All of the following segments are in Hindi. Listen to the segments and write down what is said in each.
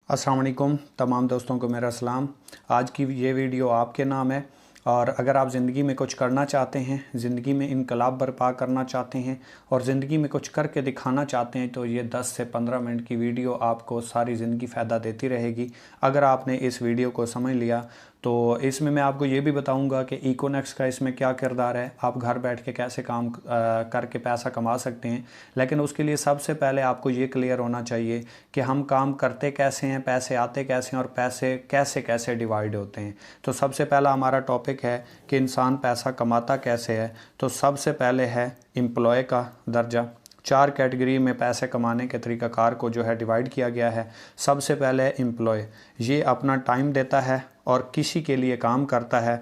अस्सलाम वालेकुम तमाम दोस्तों को मेरा सलाम। आज की ये वीडियो आपके नाम है और अगर आप ज़िंदगी में कुछ करना चाहते हैं, ज़िंदगी में इनकलाब बर्पा करना चाहते हैं और ज़िंदगी में कुछ करके दिखाना चाहते हैं तो ये 10 से 15 मिनट की वीडियो आपको सारी ज़िंदगी फ़ायदा देती रहेगी। अगर आपने इस वीडियो को समझ लिया तो इसमें मैं आपको ये भी बताऊंगा कि इकोनेक्स का इसमें क्या किरदार है, आप घर बैठ के कैसे काम करके पैसा कमा सकते हैं। लेकिन उसके लिए सबसे पहले आपको ये क्लियर होना चाहिए कि हम काम करते कैसे हैं, पैसे आते कैसे हैं और पैसे कैसे कैसे डिवाइड होते हैं। तो सबसे पहला हमारा टॉपिक है कि इंसान पैसा कमाता कैसे है। तो सबसे पहले है एम्प्लॉय का दर्जा। 4 कैटेगरी में पैसे कमाने के तरीक़ाकार को जो है डिवाइड किया गया है। सबसे पहले एम्प्लॉय, ये अपना टाइम देता है और किसी के लिए काम करता है।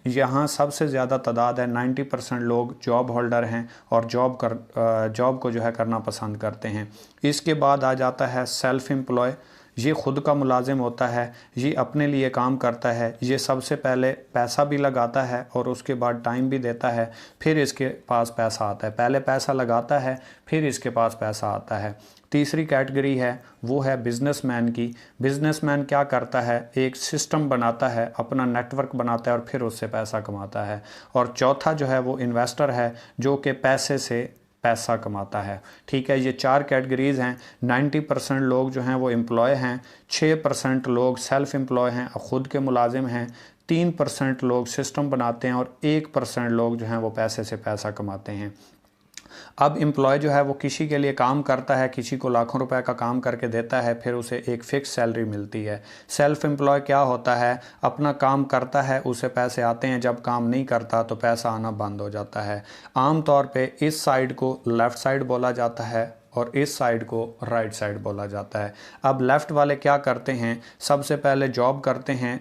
यहाँ सबसे ज़्यादा तादाद है, 90% लोग जॉब होल्डर हैं और जॉब को जो है करना पसंद करते हैं। इसके बाद आ जाता है सेल्फ़ एम्प्लॉय, ये ख़ुद का मुलाजिम होता है, ये अपने लिए काम करता है। ये सबसे पहले पैसा भी लगाता है और उसके बाद टाइम भी देता है, फिर इसके पास पैसा आता है। पहले पैसा लगाता है फिर इसके पास पैसा आता है। तीसरी कैटेगरी है वो है बिज़नेसमैन की। बिज़नेसमैन क्या करता है, एक सिस्टम बनाता है, अपना नेटवर्क बनाता है और फिर उससे पैसा कमाता है। और चौथा जो है वो इन्वेस्टर है, जो कि पैसे से पैसा कमाता है। ठीक है, ये 4 कैटेगरीज़ हैं। 90% लोग जो हैं वो एम्प्लॉय हैं, 6% लोग सेल्फ़ एम्प्लॉय हैं, ख़ुद के मुलाजिम हैं, 3% लोग सिस्टम बनाते हैं और 1% लोग जो हैं वो पैसे से पैसा कमाते हैं। अब एम्प्लॉय जो है वो किसी के लिए काम करता है, किसी को लाखों रुपए का काम करके देता है, फिर उसे एक फ़िक्स सैलरी मिलती है। सेल्फ़ एम्प्लॉय क्या होता है, अपना काम करता है, उसे पैसे आते हैं, जब काम नहीं करता तो पैसा आना बंद हो जाता है। आम तौर पे इस साइड को लेफ़्ट साइड बोला जाता है और इस साइड को राइट साइड बोला जाता है। अब लेफ़्ट वाले क्या करते हैं, सबसे पहले जॉब करते हैं,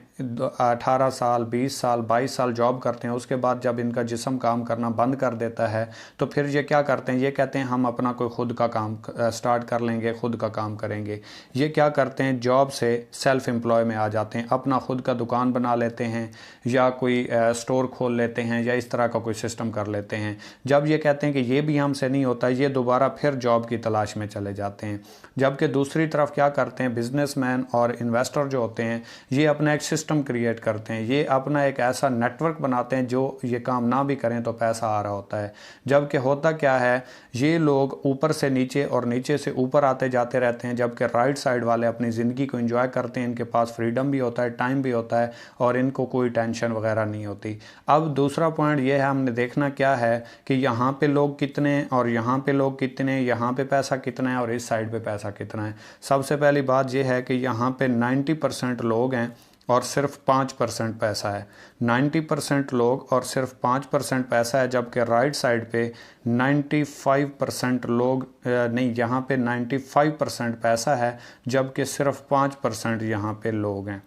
18 साल 20 साल 22 साल जॉब करते हैं। उसके बाद जब इनका जिस्म काम करना बंद कर देता है तो फिर ये क्या करते हैं, ये कहते हैं हम अपना कोई ख़ुद का काम स्टार्ट कर लेंगे, ख़ुद का काम करेंगे। ये क्या करते हैं, जॉब से सेल्फ़ एम्प्लॉय में आ जाते हैं, अपना ख़ुद का दुकान बना लेते हैं या कोई स्टोर खोल लेते हैं या इस तरह का कोई सिस्टम कर लेते हैं। जब ये कहते हैं कि ये भी हमसे नहीं होता, ये दोबारा फिर जॉब की तलाश में चले जाते हैं। जबकि दूसरी तरफ क्या करते हैं, बिजनेसमैन और इन्वेस्टर जो होते हैं, ये अपना एक सिस्टम क्रिएट करते हैं, ये अपना एक ऐसा नेटवर्क बनाते हैं जो ये काम ना भी करें तो पैसा आ रहा होता है। जबकि होता क्या है, ये लोग ऊपर से नीचे और नीचे से ऊपर आते जाते रहते हैं, जबकि राइट साइड वाले अपनी ज़िंदगी को एंजॉय करते हैं। इनके पास फ्रीडम भी होता है, टाइम भी होता है और इनको कोई टेंशन वगैरह नहीं होती। अब दूसरा पॉइंट ये है, हमने देखना क्या है कि यहाँ पे लोग कितने और यहाँ पे लोग कितने, यहाँ पे पैसा कितना है और इस साइड पे पैसा कितना है। सबसे पहली बात यह है कि यहाँ पे 90% लोग हैं और सिर्फ 5% पैसा है। 90% लोग और सिर्फ 5% पैसा है, जबकि राइट साइड पे 95% लोग नहीं, यहाँ पे 95% पैसा है जबकि सिर्फ 5% यहाँ पे लोग हैं।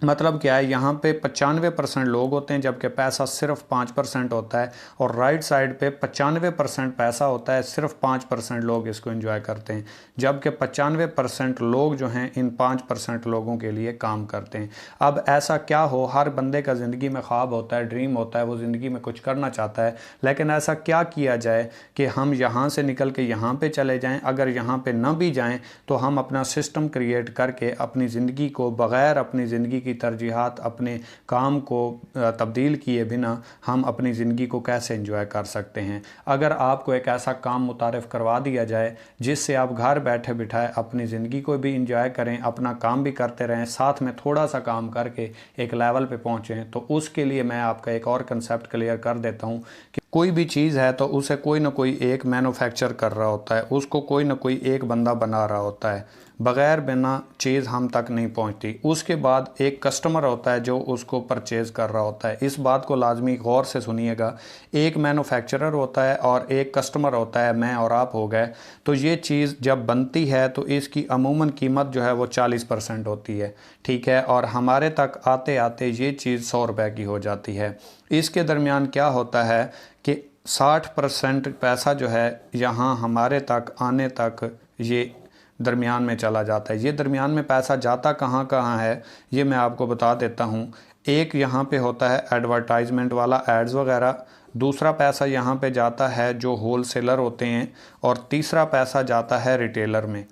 मतलब क्या है, यहाँ पे 95% लोग होते हैं जबकि पैसा सिर्फ 5% होता है और राइट साइड पे 95% पैसा होता है, सिर्फ 5% लोग इसको एंजॉय करते हैं। जबकि 95% लोग जो हैं इन 5% लोगों के लिए काम करते हैं। अब ऐसा क्या हो, हर बंदे का ज़िंदगी में ख्वाब होता है, ड्रीम होता है, वो ज़िंदगी में कुछ करना चाहता है, लेकिन ऐसा क्या किया जाए कि हम यहाँ से निकल के यहाँ पर चले जाएँ। अगर यहाँ पर न भी जाएँ तो हम अपना सिस्टम क्रिएट करके अपनी ज़िंदगी को बग़ैर अपनी ज़िंदगी की तरजीहात, अपने काम को तब्दील किए बिना हम अपनी ज़िंदगी को कैसे एंजॉय कर सकते हैं। अगर आपको एक ऐसा काम मुतारिफ़ करवा दिया जाए जिससे आप घर बैठे बिठाए अपनी ज़िंदगी को भी एंजॉय करें, अपना काम भी करते रहें, साथ में थोड़ा सा काम करके एक लेवल पे पहुँचें, तो उसके लिए मैं आपका एक और कंसेप्ट क्लियर कर देता हूँ कि कोई भी चीज़ है तो उसे कोई ना कोई एक मैन्युफैक्चर कर रहा होता है, उसको कोई ना कोई एक बंदा बना रहा होता है। बग़ैर बिना चीज़ हम तक नहीं पहुंचती। उसके बाद एक कस्टमर होता है जो उसको परचेज़ कर रहा होता है। इस बात को लाजमी गौर से सुनिएगा, एक मैन्युफैक्चरर होता है और एक कस्टमर होता है, मैं और आप हो गए। तो ये चीज़ जब बनती है तो इसकी अमूमन कीमत जो है वो 40% होती है, ठीक है, और हमारे तक आते आते ये चीज़ 100 रुपये की हो जाती है। इसके दरमियान क्या होता है कि 60% पैसा जो है यहाँ हमारे तक आने तक ये दरमियान में चला जाता है। ये दरमियान में पैसा जाता कहाँ कहाँ है ये मैं आपको बता देता हूँ। एक यहाँ पे होता है एडवर्टाइजमेंट वाला, एड्स वगैरह। दूसरा पैसा यहाँ पे जाता है जो होल सेलर होते हैं और तीसरा पैसा जाता है रिटेलर में।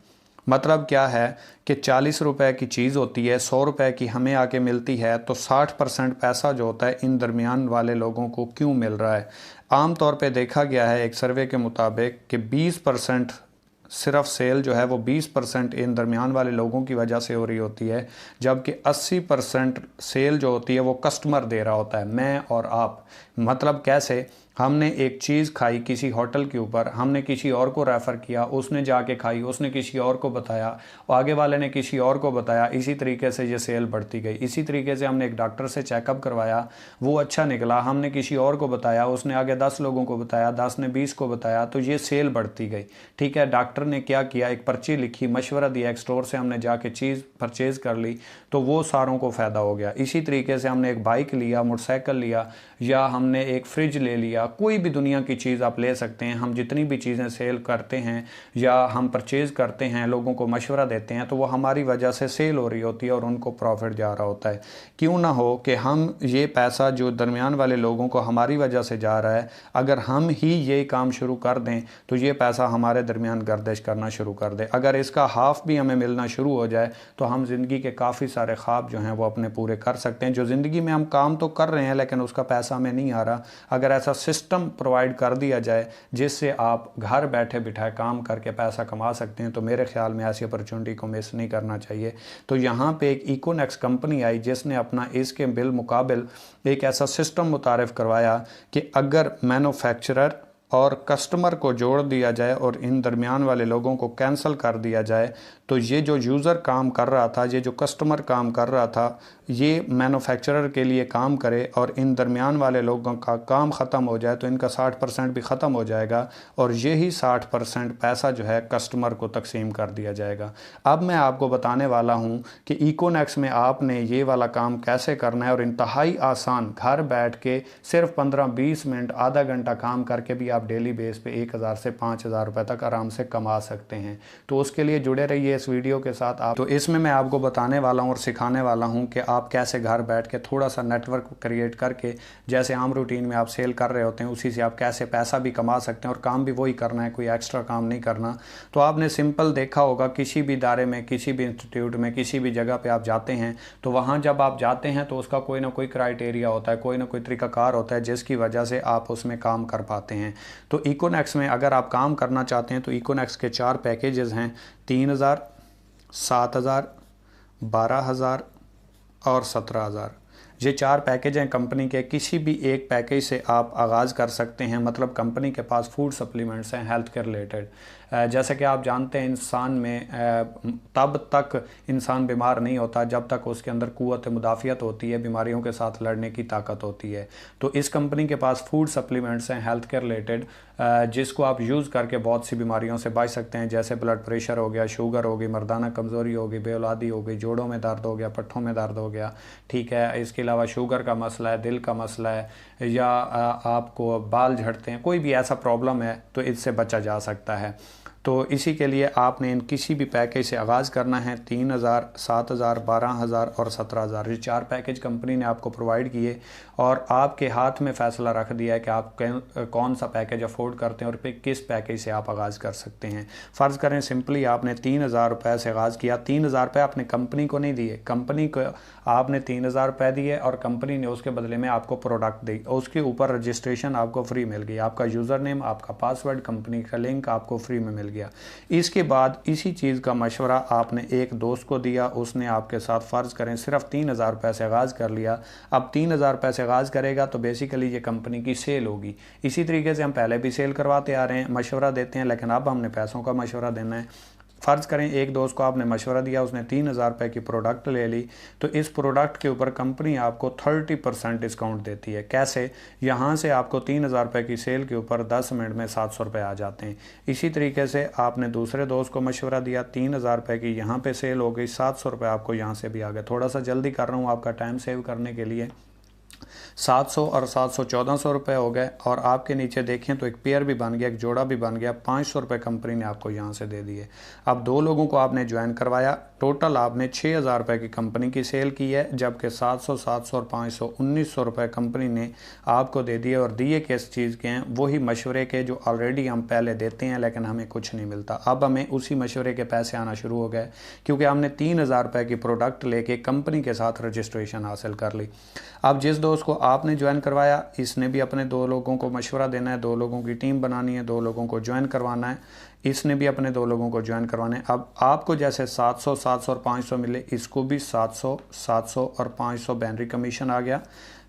मतलब क्या है कि 40 रुपए की चीज़ होती है, 100 रुपए की हमें आके मिलती है, तो 60% पैसा जो होता है इन दरमियान वाले लोगों को क्यों मिल रहा है। आम तौर पे देखा गया है एक सर्वे के मुताबिक कि 20% सिर्फ सेल जो है वो 20% इन दरमियान वाले लोगों की वजह से हो रही होती है, जबकि 80% सेल जो होती है वो कस्टमर दे रहा होता है, मैं और आप। मतलब कैसे, हमने एक चीज़ खाई किसी होटल के ऊपर, हमने किसी और को रेफ़र किया, उसने जाके खाई, उसने किसी और को बताया, आगे वाले ने किसी और को बताया, इसी तरीके से ये सेल बढ़ती गई। इसी तरीके से हमने एक डॉक्टर से चेकअप करवाया, वो अच्छा निकला, हमने किसी और को बताया, उसने आगे 10 लोगों को बताया, 10 ने 20 को बताया, तो ये सेल बढ़ती गई। ठीक है, डॉक्टर ने क्या किया, एक पर्ची लिखी, मशवरा दिया, एक स्टोर से हमने जाके चीज़ परचेज़ कर ली, तो वो सारों को फ़ायदा हो गया। इसी तरीके से हमने एक बाइक लिया, मोटरसाइकिल लिया, या हमने एक फ्रिज ले लिया, कोई भी दुनिया की चीज़ आप ले सकते हैं। हम जितनी भी चीज़ें सेल करते हैं या हम परचेज़ करते हैं, लोगों को मशवरा देते हैं, तो वो हमारी वजह से सेल हो रही होती है और उनको प्रॉफिट जा रहा होता है। क्यों ना हो कि हम ये पैसा जो दरमियान वाले लोगों को हमारी वजह से जा रहा है, अगर हम ही ये काम शुरू कर दें तो ये पैसा हमारे दरमियान गर्दिश करना शुरू कर दे। अगर इसका हाफ भी हमें मिलना शुरू हो जाए तो हम ज़िंदगी के काफ़ी सारे ख्वाब जो हैं वो अपने पूरे कर सकते हैं। जो ज़िंदगी में हम काम तो कर रहे हैं लेकिन उसका पैसा हमें नहीं आ रहा, अगर ऐसा सिस्टम प्रोवाइड कर दिया जाए जिससे आप घर बैठे बिठाए काम करके पैसा कमा सकते हैं, तो मेरे ख्याल में ऐसी अपॉर्चुनिटी को मिस नहीं करना चाहिए। तो यहाँ पे एक इकोनेक्स कंपनी आई जिसने अपना इसके बिल मुकाबिल एक ऐसा सिस्टम मुतारिफ करवाया कि अगर मैन्युफैक्चरर और कस्टमर को जोड़ दिया जाए और इन दरमियान वाले लोगों को कैंसिल कर दिया जाए, तो ये जो यूज़र काम कर रहा था, ये जो कस्टमर काम कर रहा था, ये मैन्युफैक्चरर के लिए काम करे और इन दरमियान वाले लोगों का काम ख़त्म हो जाए तो इनका 60% भी ख़त्म हो जाएगा और यही 60% पैसा जो है कस्टमर को तकसीम कर दिया जाएगा। अब मैं आपको बताने वाला हूँ कि इकोनेक्स में आपने ये वाला काम कैसे करना है और इंतहाई आसान, घर बैठ के सिर्फ 15-20 मिनट, आधा घंटा काम करके भी आप डेली बेस पे 1000 से 5000 रुपये तक आराम से कमा सकते हैं। तो उसके लिए जुड़े रहिए इस वीडियो के साथ। आप तो इसमें मैं आपको बताने वाला हूँ और सिखाने वाला हूँ कि आप कैसे घर बैठ के थोड़ा सा नेटवर्क क्रिएट करके, जैसे आम रूटीन में आप सेल कर रहे होते हैं उसी से आप कैसे पैसा भी कमा सकते हैं और काम भी वही करना है, कोई एक्स्ट्रा काम नहीं करना। तो आपने सिंपल देखा होगा, किसी भी इदारे में, किसी भी इंस्टीट्यूट में, किसी भी जगह पर आप जाते हैं तो वहाँ जब आप जाते हैं तो उसका कोई ना कोई क्राइटेरिया होता है, कोई ना कोई तरीकाकार होता है जिसकी वजह से आप उसमें काम कर पाते हैं। तो इकोनेक्स में अगर आप काम करना चाहते हैं तो इकोनेक्स के 4 पैकेजेस हैं, 3000, 7000, 12000 और 17000। ये 4 पैकेज हैं कंपनी के। किसी भी एक पैकेज से आप आगाज़ कर सकते हैं। मतलब कंपनी के पास फूड सप्लीमेंट्स हैं हेल्थ के रिलेटेड। जैसे कि आप जानते हैं इंसान में तब तक इंसान बीमार नहीं होता जब तक उसके अंदर क़ुव्वत मुदाफ़ियत होती है, बीमारियों के साथ लड़ने की ताकत होती है। तो इस कंपनी के पास फूड सप्लीमेंट्स हैं हेल्थ के रिलेटेड, जिसको आप यूज़ करके बहुत सी बीमारियों से बच सकते हैं, जैसे ब्लड प्रेशर हो गया, शुगर हो गई, मर्दाना कमज़ोरी हो गई, बेऔलादी हो गई, जोड़ों में दर्द हो गया, पट्ठों में दर्द हो गया। ठीक है, इसके अलावा शुगर का मसला है, दिल का मसला है, या आपको बाल झड़ते हैं, कोई भी ऐसा प्रॉब्लम है तो इससे बचा जा सकता है। तो इसी के लिए आपने इन किसी भी पैकेज से आगाज़ करना है। 3000, 7000, 12000 और 17000, ये 4 पैकेज कंपनी ने आपको प्रोवाइड किए और आपके हाथ में फ़ैसला रख दिया है कि आप कौन सा पैकेज अफोर्ड करते हैं और फिर किस पैकेज से आप आगाज़ कर सकते हैं। फ़र्ज़ करें सिंपली आपने 3000 रुपये से आगाज़ किया, 3000 रुपये आपने कंपनी को नहीं दिए, कंपनी को आपने 3000 रुपये दिए और कंपनी ने उसके बदले में आपको प्रोडक्ट दी, उसके ऊपर रजिस्ट्रेशन आपको फ्री मिल गई, आपका यूज़र नेम, आपका पासवर्ड, कंपनी का लिंक आपको फ्री में मिल गया। इसके बाद इसी चीज़ का मशवरा आपने एक दोस्त को दिया, उसने आपके साथ फ़र्ज़ करें सिर्फ 3000 रुपये से आगाज़ कर लिया। अब 3000 रुपये से आगाज़ करेगा तो बेसिकली ये कंपनी की सेल होगी। इसी तरीके से हम पहले भी सेल करवाते आ रहे हैं, मशवरा देते हैं, लेकिन अब हमने पैसों का मशवरा देना है। फ़र्ज़ करें एक दोस्त को आपने मशवरा दिया, उसने 3000 रुपये की प्रोडक्ट ले ली, तो इस प्रोडक्ट के ऊपर कंपनी आपको 30% डिस्काउंट देती है। कैसे? यहाँ से आपको 3000 रुपये की सेल के ऊपर 10 मिनट में 700 रुपये आ जाते हैं। इसी तरीके से आपने दूसरे दोस्त को मशवरा दिया, 3000 रुपये की यहाँ पे सेल हो गई, 700 रुपये आपको यहाँ से भी आ गए। थोड़ा सा जल्दी कर रहा हूँ आपका टाइम सेव करने के लिए। 700 और 700 1400 रुपये हो गए और आपके नीचे देखें तो एक पेयर भी बन गया, एक जोड़ा भी बन गया। 500 रुपये कंपनी ने आपको यहाँ से दे दिए। अब 2 लोगों को आपने ज्वाइन करवाया, टोटल आपने 6,000 रुपये की कंपनी की सेल की है, जबकि 700, 700 और 500 1900 रुपये कंपनी ने आपको दे दिए। और दिए किस चीज़ के हैं? वही मशवरे के जो ऑलरेडी हम पहले देते हैं लेकिन हमें कुछ नहीं मिलता। अब हमें उसी मशवरे के पैसे आना शुरू हो गए, क्योंकि हमने 3,000 रुपये की प्रोडक्ट लेके कंपनी के साथ रजिस्ट्रेशन हासिल कर ली। अब जिस दोस्त को आपने ज्वाइन करवाया, इसने भी अपने 2 लोगों को मशवरा देना है, 2 लोगों की टीम बनानी है, 2 लोगों को ज्वाइन करवाना है, इसने भी अपने 2 लोगों को ज्वाइन करवाना है। अब आपको जैसे 700, 700 और 500 मिले, इसको भी 700, 700 और 500 बैनरी कमीशन आ गया।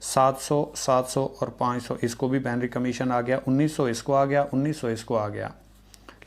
700, 700 और 500 इसको भी बैनरी कमीशन आ गया। 1900 इसको आ गया, 1900 इसको आ गया।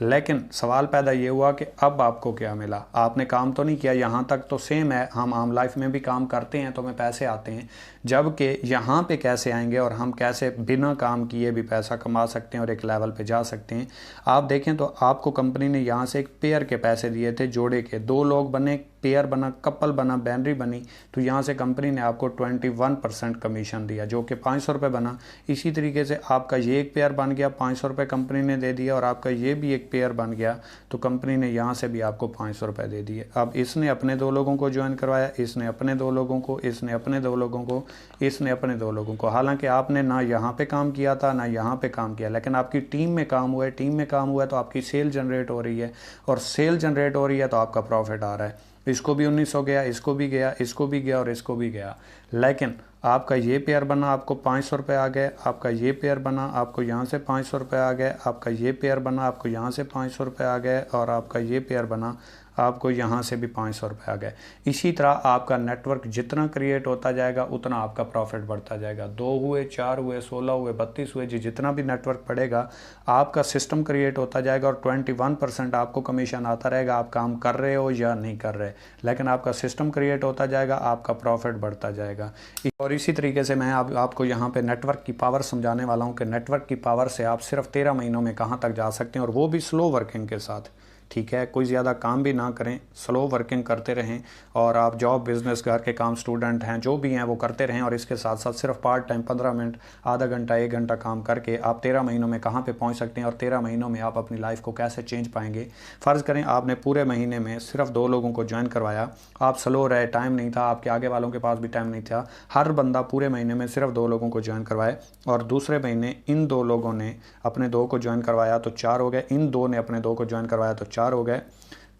लेकिन सवाल पैदा ये हुआ कि अब आपको क्या मिला? आपने काम तो नहीं किया, यहाँ तक तो सेम है, हम आम लाइफ में भी काम करते हैं तो हमें पैसे आते हैं, जबकि यहाँ पे कैसे आएंगे और हम कैसे बिना काम किए भी पैसा कमा सकते हैं और एक लेवल पे जा सकते हैं। आप देखें तो आपको कंपनी ने यहाँ से एक पेयर के पैसे दिए थे, जोड़े के, 2 लोग बने, पेयर बना, कपल बना, बैनरी बनी, तो यहाँ से कंपनी ने आपको 21% कमीशन दिया, जो कि 500 रुपये बना। इसी तरीके से आपका ये एक पेयर बन गया, 500 रुपये कंपनी ने दे दिया, और आपका ये भी एक पेयर बन गया, तो कंपनी ने यहाँ से भी आपको 500 रुपये दे दिए। अब इसने अपने 2 लोगों को ज्वाइन करवाया, इसने अपने 2 लोगों को, इसने अपने 2 लोगों को, इसने अपने 2 लोगों को। हालांकि आपने ना यहाँ पे काम किया था ना यहाँ पे काम किया, लेकिन आपकी टीम में काम हुआ है, टीम में काम हुआ है तो आपकी सेल जनरेट हो रही है, और सेल जनरेट हो रही है तो आपका प्रॉफिट आ रहा है। इसको भी 1900 गया, इसको भी गया, इसको भी गया और इसको भी गया। लेकिन आपका ये पेयर बना, आपको 500 रुपये आ गए, आपका ये पेयर बना, आपको यहाँ से 500 रुपये आ गए, आपका ये पेयर बना, आपको यहाँ से 500 रुपये आ गए, और आपका ये पेयर बना, आपको यहाँ से भी 500 रुपये आ गए। इसी तरह आपका नेटवर्क जितना क्रिएट होता जाएगा उतना आपका प्रॉफिट बढ़ता जाएगा। 2 हुए, 4 हुए, 16 हुए, 32 हुए, जितना भी नेटवर्क बढ़ेगा आपका सिस्टम क्रिएट होता जाएगा, और 21% आपको कमीशन आता रहेगा, आप काम कर रहे हो या नहीं कर रहे, लेकिन आपका सिस्टम क्रिएट होता जाएगा, आपका प्रॉफिट बढ़ता जाएगा। और इसी तरीके से मैं आपको यहाँ पे नेटवर्क की पावर समझाने वाला हूँ कि नेटवर्क की पावर से आप सिर्फ 13 महीनों में कहाँ तक जा सकते हैं, और वो भी स्लो वर्किंग के साथ। ठीक है, कोई ज़्यादा काम भी ना करें, स्लो वर्किंग करते रहें, और आप जॉब, बिजनेस, घर के काम, स्टूडेंट हैं, जो भी हैं वो करते रहें, और इसके साथ साथ सिर्फ पार्ट टाइम 15 मिनट, आधा घंटा, 1 घंटा काम करके आप 13 महीनों में कहाँ पे पहुँच सकते हैं, और 13 महीनों में आप अपनी लाइफ को कैसे चेंज पाएंगे। फ़र्ज़ करें आपने पूरे महीने में सिर्फ 2 लोगों को ज्वाइन करवाया, आप स्लो रहे, टाइम नहीं था, आपके आगे वालों के पास भी टाइम नहीं था, हर बंदा पूरे महीने में सिर्फ 2 लोगों को ज्वाइन करवाए, और दूसरे महीने इन 2 लोगों ने अपने 2 को ज्वाइन करवाया तो 4 हो गए, इन 2 ने अपने 2 को ज्वाइन करवाया तो 4 हो गए।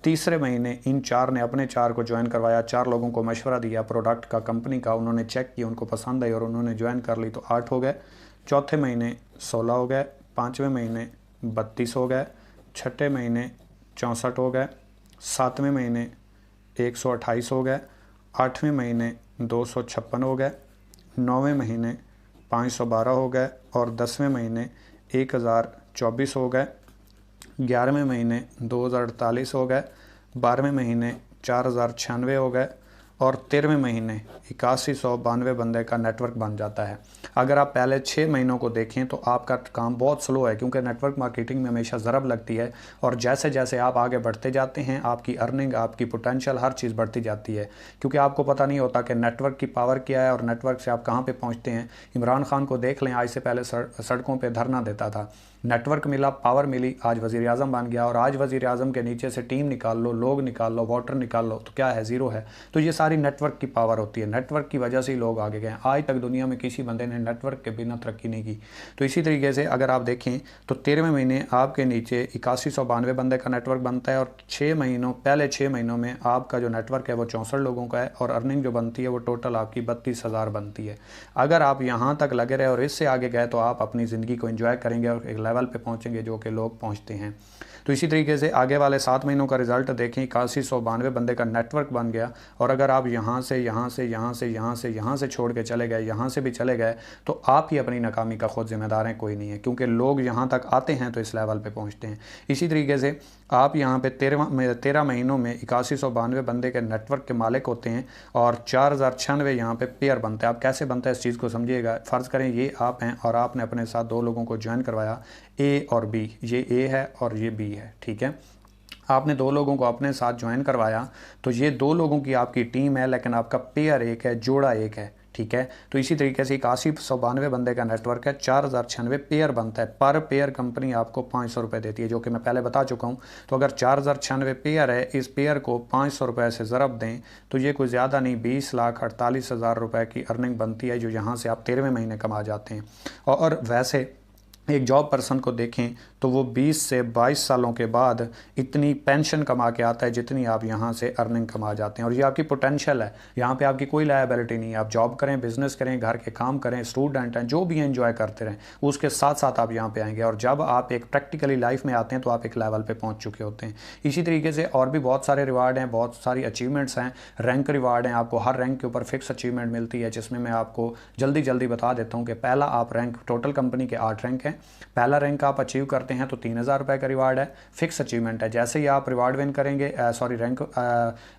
तीसरे महीने इन 4 ने अपने 4 को ज्वाइन करवाया, 4 लोगों को मशवरा दिया प्रोडक्ट का, कंपनी का, उन्होंने चेक किया, उनको पसंद आई और उन्होंने ज्वाइन कर ली तो 8 हो गए। चौथे महीने 16 हो गए, 5वें महीने 32 हो गए, 6ठे महीने 64 हो गए, 7वें महीने 128 हो गए, 8वें महीने 256 हो गए, 9वें महीने 512 हो गए, और 10वें महीने 1024 हो गए, 11वें महीने 2048 हो गए, 12वें महीने 4096 हो गए, और 13वें महीने 8192 बंदे का नेटवर्क बन जाता है। अगर आप पहले 6 महीनों को देखें तो आपका काम बहुत स्लो है, क्योंकि नेटवर्क मार्केटिंग में हमेशा ज़रब लगती है, और जैसे जैसे आप आगे बढ़ते जाते हैं आपकी अर्निंग, आपकी पोटेंशियल, हर चीज़ बढ़ती जाती है, क्योंकि आपको पता नहीं होता कि नेटवर्क की पावर क्या है और नेटवर्क से आप कहाँ पर पहुँचते हैं। इमरान खान को देख लें, आज से पहले सड़कों पर धरना देता था, नेटवर्क मिला, पावर मिली, आज वज़ीर आज़म बन गया, और आज वज़ीर आज़म के नीचे से टीम निकाल लो, लोग निकाल लो, वोटर निकाल लो, तो क्या है? ज़ीरो है। तो ये सारी नेटवर्क की पावर होती है, नेटवर्क की वजह से ही लोग आगे गए। आज तक दुनिया में किसी बंदे ने नेटवर्क के बिना तरक्की नहीं की। तो इसी तरीके से अगर आप देखें तो 13वें महीने आपके नीचे 8192 बंदे का नेटवर्क बनता है, और पहले 6 महीनों में आपका जो नेटवर्क है वो 64 लोगों का है, और अर्निंग जो बनती है वो टोटल आपकी 32,000 बनती है। अगर आप यहाँ तक लगे रहे और इससे आगे गए तो आप अपनी ज़िंदगी को एंजॉय करेंगे और एक लेवल पे पहुंचेंगे जो कि लोग पहुंचते हैं। तो इसी तरीके से आगे वाले 7 महीनों का रिजल्ट देखें, 8192 बंदे का नेटवर्क बन गया, और अगर आप यहाँ से छोड़ के चले गए, यहाँ से भी चले गए, तो आप ही अपनी नाकामी का खुद जिम्मेदार हैं, कोई नहीं है, क्योंकि लोग यहाँ तक आते हैं तो इस लेवल पे पहुँचते हैं। इसी तरीके से आप यहाँ पे 13 महीनों में 8192 बंदे के नेटवर्क के मालिक होते हैं, और 4096 यहाँ पे पेयर बनते हैं। आप कैसे बनता है इस चीज़ को समझिएगा। फ़र्ज़ करें ये आप हैं और आपने अपने साथ 2 लोगों को ज्वाइन करवाया, ए और बी, ये ए है और ये बी है, ठीक है। आपने 2 लोगों को अपने साथ ज्वाइन करवाया, तो ये 2 लोगों की आपकी टीम है, लेकिन आपका पेयर एक है, जोड़ा एक है, ठीक है। तो इसी तरीके से 8192 बंदे का नेटवर्क है, 4096 पेयर बनता है। पर पेयर कंपनी आपको 500 रुपये देती है, जो कि मैं पहले बता चुका हूँ। तो अगर 4096 पेयर है, इस पेयर को 500 रुपये से ज़रब दें तो ये कोई ज़्यादा नहीं 20,48,000 रुपये की अर्निंग बनती है, जो यहाँ से आप 13वें महीने कमा जाते हैं। और वैसे एक जॉब पर्सन को देखें तो वो 20 से 22 सालों के बाद इतनी पेंशन कमा के आता है जितनी आप यहाँ से अर्निंग कमा जाते हैं। और ये आपकी पोटेंशियल है, यहाँ पे आपकी कोई लायबिलिटी नहीं है। आप जॉब करें, बिजनेस करें, घर के काम करें, स्टूडेंट हैं, जो भी एंजॉय करते रहें, उसके साथ साथ आप यहाँ पे आएंगे। और जब आप एक प्रैक्टिकली लाइफ में आते हैं तो आप एक लेवल पर पहुँच चुके होते हैं। इसी तरीके से और भी बहुत सारे रिवार्ड हैं, बहुत सारी अचीवमेंट्स हैं, रैंक रिवार्ड हैं। आपको हर रैंक के ऊपर फिक्स अचीवमेंट मिलती है, जिसमें मैं आपको जल्दी जल्दी बता देता हूँ कि पहला आप रैंक, टोटल कंपनी के 8 रैंक हैं, पहला रैंक आप अचीव करते हैं तो 3000 रुपये का रिवार्ड है, फिक्स अचीवमेंट है। जैसे ही आप रिवार्ड विन करेंगे, रैंक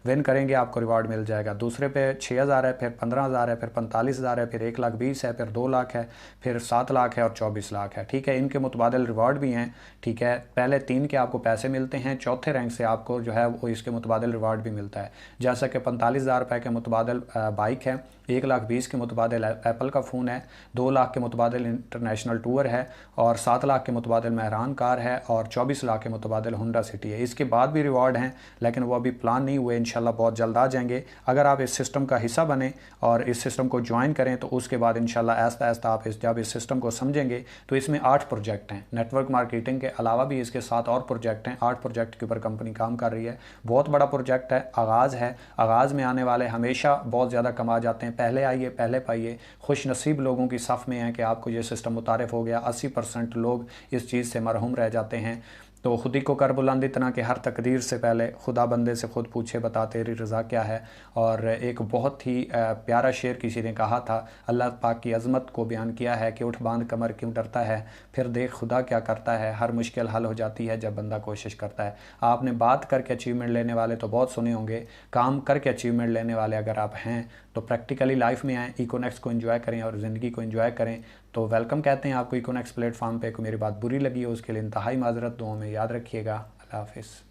विन करेंगे, आपको रिवार्ड मिल जाएगा। दूसरे पे 6000 है, फिर 15000 है, फिर 45,000 है, फिर 1,20,000 है, फिर 2 लाख है, फिर 7 लाख है और 24 लाख है। ठीक है, इनके मुतबादिल रिवार्ड भी हैं। ठीक है, पहले 3 के आपको पैसे मिलते हैं, चौथे रैंक से आपको जो है वो इसके मुतबादिल रिवार्ड भी मिलता है। जैसा कि 45,000 रुपये के मुतबादिल बाइक है, 1,20,000 के मुतबादिल एप्पल का फ़ोन है, 2 लाख के मुतबादिल इंटरनेशनल टूर है, और 7 लाख के मुतबादिल मेहरान कार है, और 24 लाख के मुतबादिल होंडा सिटी है। इसके बाद भी रिवार्ड हैं, लेकिन वो अभी प्लान नहीं हुए, इंशाल्लाह बहुत जल्द आ जाएंगे। अगर आप इस सिस्टम का हिस्सा बने और इस सिस्टम को ज्वाइन करें तो उसके बाद इंशाल्लाह आहिस्ता आहिस्ता आप जब इस सिस्टम को समझेंगे तो इसमें 8 प्रोजेक्ट हैं। नेटवर्क मार्केटिंग के अलावा भी इसके 7 और प्रोजेक्ट हैं। 8 प्रोजेक्ट के ऊपर कंपनी काम कर रही है। बहुत बड़ा प्रोजेक्ट है, आगाज़ है। आगाज़ में आने वाले हमेशा बहुत ज़्यादा कमा जाते हैं। पहले आइए, पहले पाइए। खुश नसीब लोगों की सफ़ में है कि आपको ये सिस्टम मुतारिफ़ हो गया। 80% लोग इस चीज़ से मरहूम रह जाते हैं। तो खुद ही को कर बुलंद इतना कि हर तकदीर से पहले खुदा बंदे से खुद पूछे, बता तेरी रज़ा क्या है। और एक बहुत ही प्यारा शेर किसी ने कहा था, अल्लाह पाक की अज़मत को बयान किया है कि उठ बांध कमर क्यों डरता है, फिर देख खुदा क्या करता है। हर मुश्किल हल हो जाती है जब बंदा कोशिश करता है। आपने बात करके अचीवमेंट लेने वाले तो बहुत सुने होंगे, काम करके अचीवमेंट लेने वाले अगर आप हैं तो प्रैक्टिकली लाइफ में आएँ, इकोनेक्स को एंजॉय करें और ज़िंदगी को एंजॉय करें। तो वेलकम कहते हैं आपको इकोनेक्स प्लेटफॉर्म पे। को मेरी बात बुरी लगी हो उसके लिए इंतहाई माजरत, दुआओं में याद रखिएगा। अल्लाह हाफ़िज़।